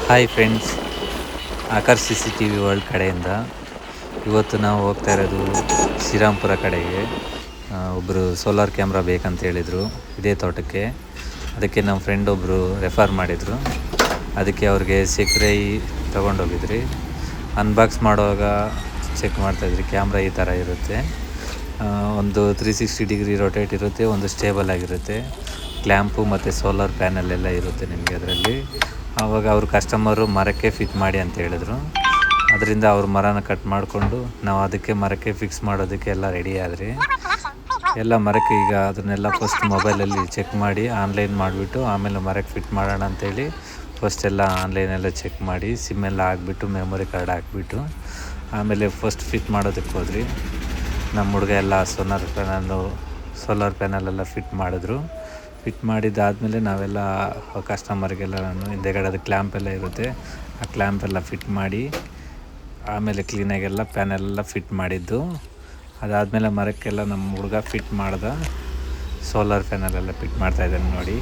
Hi friends, ಆಕರ್ CCTV world ಕಡೆಯಿಂದ ಇವತ್ತು ನಾವು ಹೋಗ್ತಾ ಇರೋದು ಶ್ರೀರಾಮ್ಪುರ ಕಡೆಗೆ. ಒಬ್ಬರು ಸೋಲಾರ್ ಕ್ಯಾಮ್ರಾ ಬೇಕಂತ ಹೇಳಿದರು ಇದೇ ತೋಟಕ್ಕೆ. ಅದಕ್ಕೆ ನಮ್ಮ ಫ್ರೆಂಡ್ ಒಬ್ಬರು ರೆಫರ್ ಮಾಡಿದರು. ಅದಕ್ಕೆ ಅವ್ರಿಗೆ ಸಿಕ್ಕರೆ ತೊಗೊಂಡೋಗಿದ್ರಿ. ಅನ್ಬಾಕ್ಸ್ ಮಾಡುವಾಗ ಚೆಕ್ ಮಾಡ್ತಾಯಿದ್ರಿ. ಕ್ಯಾಮ್ರಾ ಈ ಥರ ಇರುತ್ತೆ, ಒಂದು 360 ಡಿಗ್ರಿ ರೊಟೇಟ್ ಇರುತ್ತೆ, ಒಂದು ಸ್ಟೇಬಲ್ ಆಗಿರುತ್ತೆ. ಕ್ಲ್ಯಾಂಪು ಮತ್ತು ಸೋಲಾರ್ ಪ್ಯಾನಲ್ ಎಲ್ಲ ಇರುತ್ತೆ ನಿಮಗೆ ಅದರಲ್ಲಿ. ಆವಾಗ ಅವರು ಕಸ್ಟಮರು ಮರಕ್ಕೆ ಫಿಟ್ ಮಾಡಿ ಅಂತ ಹೇಳಿದ್ರು. ಅದರಿಂದ ಅವ್ರ ಮರನ ಕಟ್ ಮಾಡಿಕೊಂಡು ನಾವು ಅದಕ್ಕೆ ಮರಕ್ಕೆ ಫಿಕ್ಸ್ ಮಾಡೋದಕ್ಕೆ ಎಲ್ಲ ರೆಡಿ ಆದ್ರಿ. ಎಲ್ಲ ಮರಕ್ಕೆ ಈಗ ಅದನ್ನೆಲ್ಲ ಫಸ್ಟ್ ಮೊಬೈಲಲ್ಲಿ ಚೆಕ್ ಮಾಡಿ ಆನ್ಲೈನ್ ಮಾಡಿಬಿಟ್ಟು ಆಮೇಲೆ ಮರಕ್ಕೆ ಫಿಟ್ ಮಾಡೋಣ ಅಂಥೇಳಿ ಫಸ್ಟ್ ಎಲ್ಲ ಆನ್ಲೈನೆಲ್ಲ ಚೆಕ್ ಮಾಡಿ ಸಿಮ್ಮೆಲ್ಲ ಹಾಕ್ಬಿಟ್ಟು ಮೆಮೊರಿ ಕಾರ್ಡ್ ಹಾಕ್ಬಿಟ್ಟು ಆಮೇಲೆ ಫಸ್ಟ್ ಫಿಟ್ ಮಾಡೋದಕ್ಕೆ ಹೋದ್ರಿ. ನಮ್ಮ ಹುಡುಗ ಎಲ್ಲ ಸೋಲಾರ್ ಪ್ಯಾನಲೆಲ್ಲ ಫಿಟ್ ಮಾಡಿದ್ರು. ಫಿಟ್ ಮಾಡಿದ್ದಾದಮೇಲೆ ನಾವೆಲ್ಲ ಕಸ್ಟಮರ್ಗೆಲ್ಲ ಹಿಂದೆಗಡೆ ಅದು ಕ್ಲ್ಯಾಂಪೆಲ್ಲ ಇರುತ್ತೆ, ಆ ಕ್ಲ್ಯಾಂಪೆಲ್ಲ ಫಿಟ್ ಮಾಡಿ ಆಮೇಲೆ ಕ್ಲೀನಾಗೆಲ್ಲ ಪ್ಯಾನೆಲ್ಲ ಫಿಟ್ ಮಾಡಿದ್ದು. ಅದಾದಮೇಲೆ ಮರಕ್ಕೆಲ್ಲ ನಮ್ಮ ಹುಡುಗ ಫಿಟ್ ಮಾಡ್ದೆ. ಸೋಲಾರ್ ಪ್ಯಾನಲೆಲ್ಲ ಫಿಟ್ ಮಾಡ್ತಾಯಿದ್ದಾನೆ ನೋಡಿ.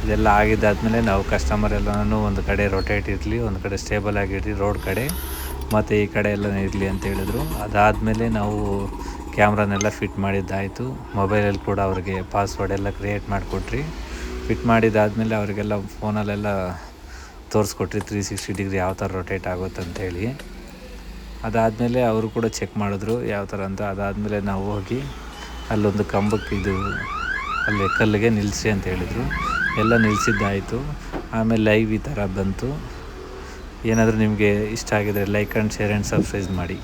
ಇದೆಲ್ಲ ಆಗಿದ್ದಾದಮೇಲೆ ನಾವು ಕಸ್ಟಮರ್ ಎಲ್ಲನೂ ಒಂದು ಕಡೆ ರೊಟೇಟ್ ಇರಲಿ, ಒಂದು ಕಡೆ ಸ್ಟೇಬಲ್ ಆಗಿರಲಿ ರೋಡ್ ಕಡೆ, ಮತ್ತು ಈ ಕಡೆ ಎಲ್ಲ ಇರಲಿ ಅಂತ ಹೇಳಿದ್ರು. ಅದಾದಮೇಲೆ ನಾವು ಕ್ಯಾಮ್ರಾನೆಲ್ಲ ಫಿಟ್ ಮಾಡಿದ್ದಾಯಿತು. ಮೊಬೈಲಲ್ಲಿ ಕೂಡ ಅವ್ರಿಗೆ ಪಾಸ್ವರ್ಡ್ ಎಲ್ಲ ಕ್ರಿಯೇಟ್ ಮಾಡಿಕೊಟ್ರಿ. ಫಿಟ್ ಮಾಡಿದ್ದಾದಮೇಲೆ ಅವರಿಗೆಲ್ಲ ಫೋನಲ್ಲೆಲ್ಲ ತೋರಿಸ್ಕೊಟ್ರಿ 360 ಡಿಗ್ರಿ ಯಾವ ಥರ ರೊಟೇಟ್ ಆಗುತ್ತೆ ಅಂತೇಳಿ. ಅದಾದಮೇಲೆ ಅವರು ಕೂಡ ಚೆಕ್ ಮಾಡಿದ್ರು ಯಾವ ಥರ ಅಂತ. ಅದಾದಮೇಲೆ ನಾವು ಹೋಗಿ ಅಲ್ಲೊಂದು ಕಂಬಕ್ಕೆ ಅಲ್ಲಿ ಕಲ್ಲಿಗೆ ನಿಲ್ಲಿಸಿ ಅಂತ ಹೇಳಿದರು. ಎಲ್ಲ ನಿಲ್ಲಿಸಿದ್ದಾಯಿತು. ಆಮೇಲೆ ಲೈವ್ ಈ ಥರ ಬಂತು. ಏನಾದರೂ ನಿಮಗೆ ಇಷ್ಟ ಆಗಿದರೆ like and share and subscribe ಮಾಡಿ.